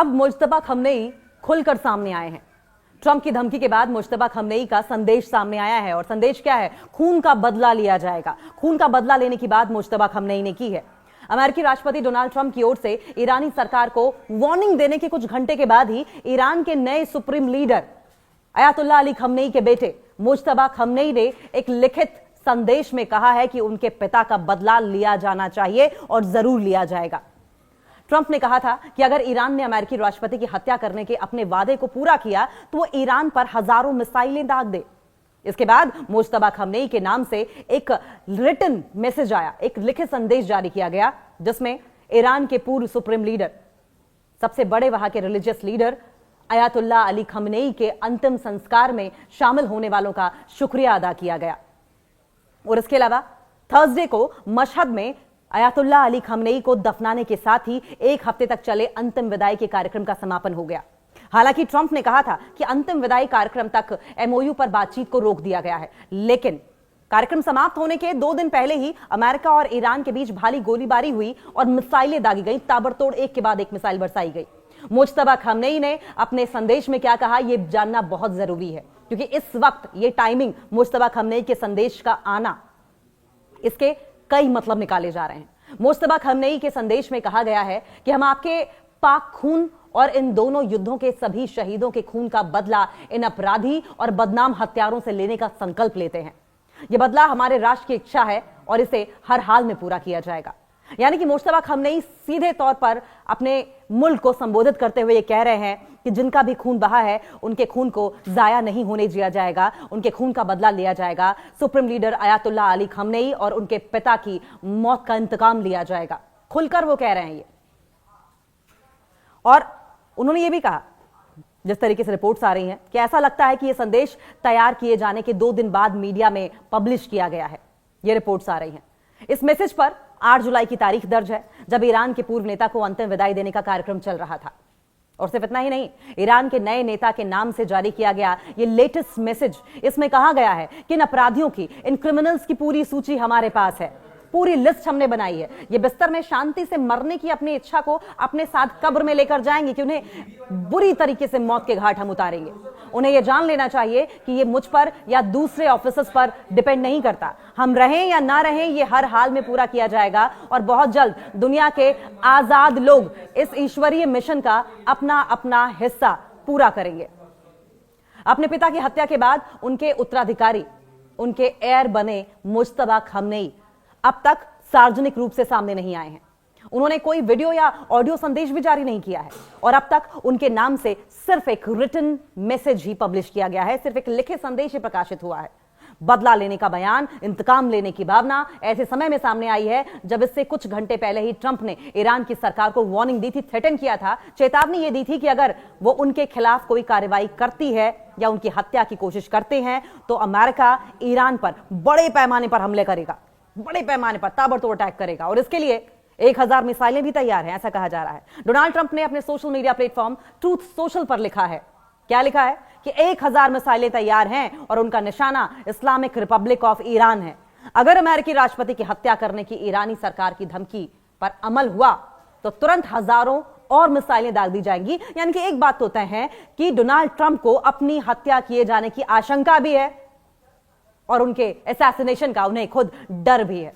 अब मुज्तबा खमनेई खुलकर सामने आए हैं। ट्रंप की धमकी के बाद मुज्तबा खमनेई का संदेश सामने आया है और संदेश क्या है? खून का बदला लिया जाएगा। खून का बदला लेने की बात मुज्तबा खमनेई ने की है। अमेरिकी राष्ट्रपति डोनाल्ड ट्रंप की ओर से ईरानी सरकार को वार्निंग देने के कुछ घंटे के बाद ही ईरान के नए supreme leader Ayatollah Ali Khamenei के बेटे मुज्तबा खमनेई ने एक लिखित संदेश में कहा है कि उनके पिता का बदला लिया जाना चाहिए और जरूर लिया जाएगा। ट्रंप ने कहा था कि अगर ईरान ने अमेरिकी राष्ट्रपति की हत्या करने के अपने वादे को पूरा किया तो वो ईरान पर हजारों मिसाइलें दाग दे। इसके बाद मुज्तबा खमनेई के नाम से एक रिटन मैसेज आया, एक लिखित संदेश जारी किया गया, जिसमें ईरान के पूर्व सुप्रीम लीडर, सबसे बड़े वहां के religious leader Ayatollah Ali Khamenei के अंतिम संस्कार में शामिल होने वालों का शुक्रिया अदा किया गया। और इसके अलावा थर्सडे को मशहद में अयातुल्लाह अली खमनेई को दफनाने के साथ ही एक हफ्ते तक चले अंतिम विदाई के कार्यक्रम का समापन हो गया। हालांकि ट्रंप ने कहा था कि अंतिम विदाई कार्यक्रम तक एमओयू पर बातचीत को रोक दिया गया है, लेकिन कार्यक्रम समाप्त होने के 2 दिन पहले ही अमेरिका और ईरान के बीच भारी गोलीबारी हुई और मिसाइलें दागी गई। ताबड़तोड़ एक के बाद एक मिसाइल बरसाई गई। मुज्तबा खमनेई ने अपने संदेश में क्या कहा, यह जानना बहुत जरूरी है, क्योंकि इस वक्त ये टाइमिंग, मुज्तबा खमनेई के संदेश का आना, इसके कई मतलब निकाले जा रहे हैं। मुज्तबा खमनेई के संदेश में कहा गया है कि हम आपके पाक खून और इन दोनों युद्धों के सभी शहीदों के खून का बदला इन अपराधी और बदनाम हत्यारों से लेने का संकल्प लेते हैं। यह बदला हमारे राष्ट्र की इच्छा है और इसे हर हाल में पूरा किया जाएगा। यानी कि मुज्तबा खमनेई सीधे तौर पर अपने मुल्क को संबोधित करते हुए ये कह रहे हैं कि जिनका भी खून बहा है उनके खून को जाया नहीं होने दिया जाएगा, उनके खून का बदला लिया जाएगा। Supreme leader Ayatollah Ali Khamenei और उनके पिता की मौत का इंतकाम लिया जाएगा। खुलकर वो कह रहे हैं ये। और उन्होंने ये भी कहा, जिस तरीके से रिपोर्ट्स आ रही हैं, कि ऐसा लगता है कि यह संदेश तैयार किए जाने के 2 दिन बाद मीडिया में पब्लिश किया गया है। ये रिपोर्ट्स आ रही हैं। इस मैसेज पर 8 जुलाई की तारीख दर्ज है, जब ईरान के पूर्व नेता को अंतिम विदाई देने का कार्यक्रम चल रहा था। और सिर्फ इतना ही नहीं, ईरान के नए नेता के नाम से जारी किया गया ये लेटेस्ट मैसेज, इसमें कहा गया है कि इन अपराधियों की, इन क्रिमिनल्स की पूरी सूची हमारे पास है, पूरी लिस्ट हमने बनाई है। ये बिस्तर में शांति से मरने की अपनी इच्छा को अपने साथ कब्र में लेकर जाएंगे कि उन्हें बुरी तरीके से मौत के घाट हम उतारेंगे। उन्हें यह जान लेना चाहिए कि ये मुझ पर या दूसरे ऑफिसर्स पर डिपेंड नहीं करता। हम रहें या ना रहें, ये हर हाल में पूरा किया जाएगा और बहुत जल्द दुनिया के आजाद लोग इस ईश्वरीय मिशन का अपना अपना हिस्सा पूरा करेंगे। अपने पिता की हत्या के बाद उनके उत्तराधिकारी, उनके एयर बने मुज्तबा खमनेई अब तक सार्वजनिक रूप से सामने नहीं आए हैं। उन्होंने कोई वीडियो या ऑडियो संदेश भी जारी नहीं किया है और अब तक उनके नाम से सिर्फ एक रिटन मैसेज ही पब्लिश किया गया है, सिर्फ एक लिखित संदेश ही प्रकाशित हुआ है। बदला लेने का बयान, इंतकाम लेने की भावना ऐसे समय में सामने आई है जब इससे कुछ घंटे पहले ही ट्रंप ने ईरान की सरकार को वार्निंग दी थी, थ्रेटन किया था, चेतावनी यह दी थी कि अगर वो उनके खिलाफ कोई कार्रवाई करती है या उनकी हत्या की कोशिश करते हैं तो अमेरिका ईरान पर बड़े पैमाने पर हमले करेगा, बड़े पैमाने पर ताबड़तोड़ अटैक करेगा। और इसके लिए 1000 मिसाइलें भी तैयार हैं, ऐसा कहा जा रहा है। डोनाल्ड ट्रंप ने अपने social media platform truth social पर लिखा है, क्या लिखा है कि 1000 मिसाइलें तैयार हैं और उनका निशाना इस्लामिक रिपब्लिक ऑफ ईरान है। अगर अमेरिकी राष्ट्रपति की हत्या करने की ईरानी सरकार की धमकी पर अमल हुआ तो तुरंत हजारों और मिसाइलें दाग दी जाएंगी। यानी कि एक बात तो तय है कि डोनाल्ड ट्रंप को अपनी हत्या किए जाने की आशंका भी है और उनके असैसिनेशन का उन्हें खुद डर भी है।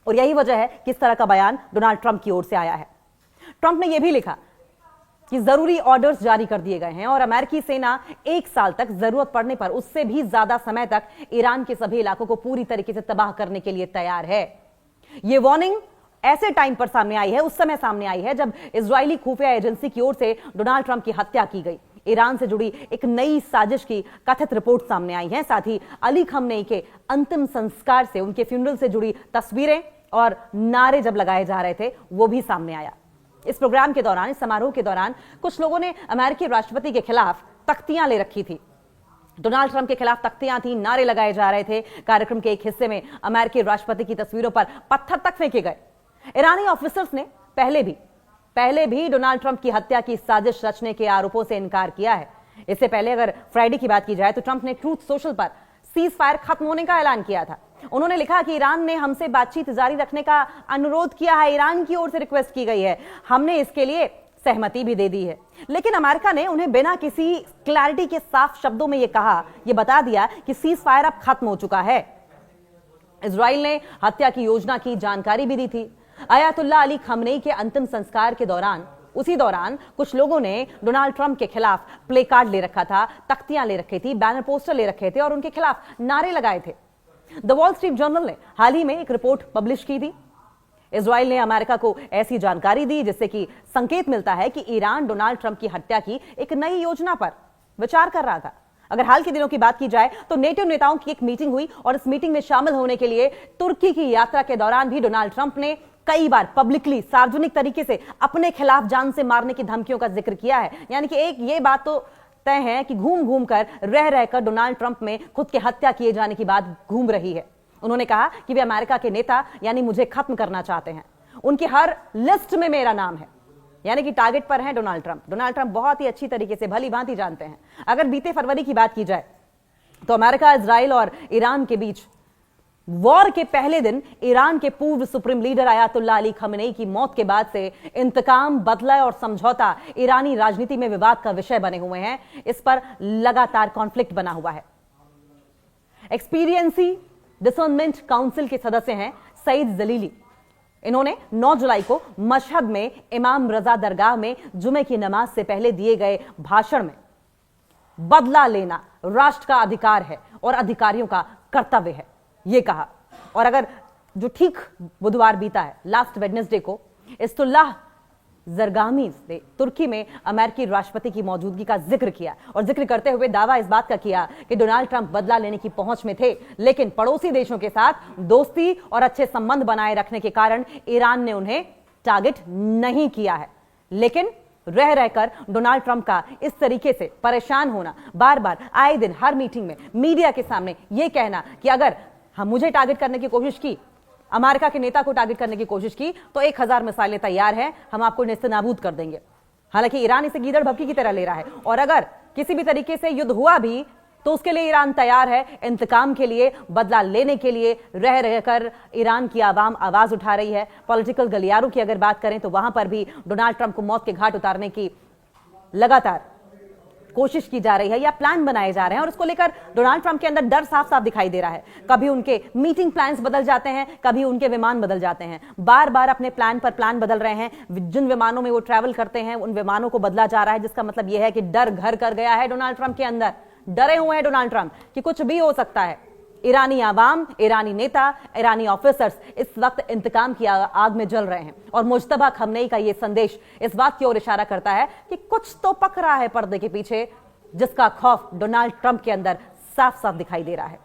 और यही वजह है कि इस तरह का बयान डोनाल्ड ट्रंप की ओर से आया है। ट्रंप ने यह भी लिखा कि जरूरी ऑर्डर्स जारी कर दिए गए हैं और अमेरिकी सेना 1 साल तक जरूरत पड़ने पर उससे भी ज्यादा समय तक ईरान के सभी इलाकों को पूरी तरीके से तबाह करने के लिए तैयार है। यह वार्निंग ऐसे टाइम पर सामने आई है, उस समय सामने आई है जब इजरायली खुफिया एजेंसी की ओर से डोनाल्ड ट्रंप की हत्या की गई। ईरान से जुड़ी एक नई साजिश की कथित रिपोर्ट सामने आई है। साथ ही अली खमनेई के अंतिम संस्कार से, उनके फ्यूनरल से जुड़ी तस्वीरें और नारे जब लगाए जा रहे थे वो भी सामने आया। इस प्रोग्राम के दौरान, इस समारोह के दौरान कुछ लोगों ने अमेरिकी राष्ट्रपति के खिलाफ तख्तियां ले रखी थी। डोनाल्ड ट्रंप के खिलाफ तख्तियां थी, नारे लगाए जा रहे थे। कार्यक्रम के एक हिस्से में अमेरिकी राष्ट्रपति की तस्वीरों पर पत्थर तक फेंके गए। ईरानी ऑफिसर्स ने पहले भी डोनाल्ड ट्रंप की हत्या की साजिश रचने के आरोपों से इनकार किया है। इससे पहले अगर फ्राइडे की बात की जाए तो ट्रंप ने ट्रूथ सोशल पर सीज फायर खत्म होने का ऐलान किया था। उन्होंने लिखा कि ईरान ने हमसे बातचीत जारी रखने का अनुरोध किया है, ईरान की ओर से रिक्वेस्ट की गई है। हमने इसके लिए सहमति भी दे दी है। लेकिन अमेरिका ने उन्हें बिना किसी क्लैरिटी के साफ शब्दों में यह बता दिया कि सीज फायर अब खत्म हो चुका है। इजराइल ने हत्या की योजना की जानकारी भी दी थी। अयातुल्लाह अली खमनेई के अंतिम संस्कार के उसी दौरान कुछ लोगों ने डोनाल्ड ट्रंप के खिलाफ प्ले कार्ड ले रखा था, तख्तियां ले रखी थी, बैनर पोस्टर ले रखे थे और उनके खिलाफ नारे लगाए थे। द वॉल स्ट्रीट जर्नल ने हाल ही में एक रिपोर्ट पब्लिश की थी। इजराइल ने अमेरिका को ऐसी जानकारी दी जिससे कि संकेत मिलता है कि ईरान डोनाल्ड ट्रंप की हत्या की एक नई योजना पर विचार कर रहा था। अगर हाल के दिनों की बात की जाए तो नेटो नेताओं की एक मीटिंग हुई और इस मीटिंग में शामिल होने के लिए तुर्की की यात्रा के दौरान भी डोनाल्ड ट्रंप ने कई बार पब्लिकली सार्वजनिक तरीके से अपने खिलाफ जान से मारने की धमकियों का जिक्र किया है। यानी कि एक ये बात तो तय है कि घूम घूम कर रहकर डोनाल्ड ट्रंप में खुद की हत्या किए जाने की बात घूम रही है। उन्होंने कहा कि वे अमेरिका के नेता यानी मुझे खत्म करना चाहते हैं। उनकी हर लिस्ट में मेरा नाम है, यानी कि टारगेट पर है डोनाल्ड ट्रंप। डोनाल्ड ट्रंप बहुत ही अच्छी तरीके से भली भांति जानते हैं। अगर बीते फरवरी की बात की जाए तो अमेरिका, इजराइल और ईरान के बीच वॉर के पहले दिन ईरान के पूर्व supreme leader Ayatollah Ali Khamenei की मौत के बाद से इंतकाम, बदला और समझौता ईरानी राजनीति में विवाद का विषय बने हुए हैं। इस पर लगातार कॉन्फ्लिक्ट बना हुआ है। एक्सपीरियंसी डिसर्नमेंट काउंसिल के सदस्य हैं सईद जलीली। इन्होंने 9 जुलाई को मशहद में इमाम रजा दरगाह में जुमे की नमाज से पहले दिए गए भाषण में बदला लेना राष्ट्र का अधिकार है और अधिकारियों का कर्तव्य है, यह कहा। और अगर जो ठीक बुधवार बीता है, लास्ट वेडनेसडे को, इस्तुल्लाह जरगामी ने तुर्की में अमेरिकी राष्ट्रपति की मौजूदगी का जिक्र किया और जिक्र करते हुए दावा इस बात का किया कि डोनाल्ड ट्रंप बदला लेने की पहुंच में थे, लेकिन पड़ोसी देशों के साथ दोस्ती और अच्छे संबंध बनाए रखने के कारण ईरान ने उन्हें टारगेट नहीं किया है। लेकिन रहकर डोनाल्ड ट्रंप का इस तरीके से परेशान होना, बार बार आए दिन हर मीटिंग में मीडिया के सामने यह कहना कि अगर हम मुझे टारगेट करने की कोशिश की, अमेरिका के नेता को टारगेट करने की कोशिश की, तो 1000 मिसाइलें तैयार हैं, हम आपको नेस्तनाबूद कर देंगे। हालांकि ईरान इसे गीदड़ भक्की की तरह ले रहा है और अगर किसी भी तरीके से युद्ध हुआ भी तो उसके लिए ईरान तैयार है, इंतकाम के लिए, बदला लेने के लिए। रहकर ईरान की आवाम आवाज उठा रही है। पॉलिटिकल गलियारों की अगर बात करें तो वहां पर भी डोनाल्ड ट्रंप को मौत के घाट उतारने की लगातार कोशिश की जा रही है या प्लान बनाए जा रहे हैं और उसको लेकर डोनाल्ड ट्रंप के अंदर डर साफ साफ दिखाई दे रहा है। कभी उनके मीटिंग प्लान्स बदल जाते हैं, कभी उनके विमान बदल जाते हैं, बार बार अपने प्लान पर प्लान बदल रहे हैं। जिन विमानों में वो ट्रैवल करते हैं उन विमानों को बदला जा रहा है, जिसका मतलब यह है कि डर घर कर गया है डोनाल्ड ट्रंप के अंदर। डरे हुए हैं डोनाल्ड ट्रंप कि कुछ भी हो सकता है। ईरानी आवाम, ईरानी नेता, ईरानी ऑफिसर्स इस वक्त इंतकाम की आग में जल रहे हैं और मुज्तबा खमनेई का यह संदेश इस बात की ओर इशारा करता है कि कुछ तो पक रहा है पर्दे के पीछे, जिसका खौफ डोनाल्ड ट्रंप के अंदर साफ साफ दिखाई दे रहा है।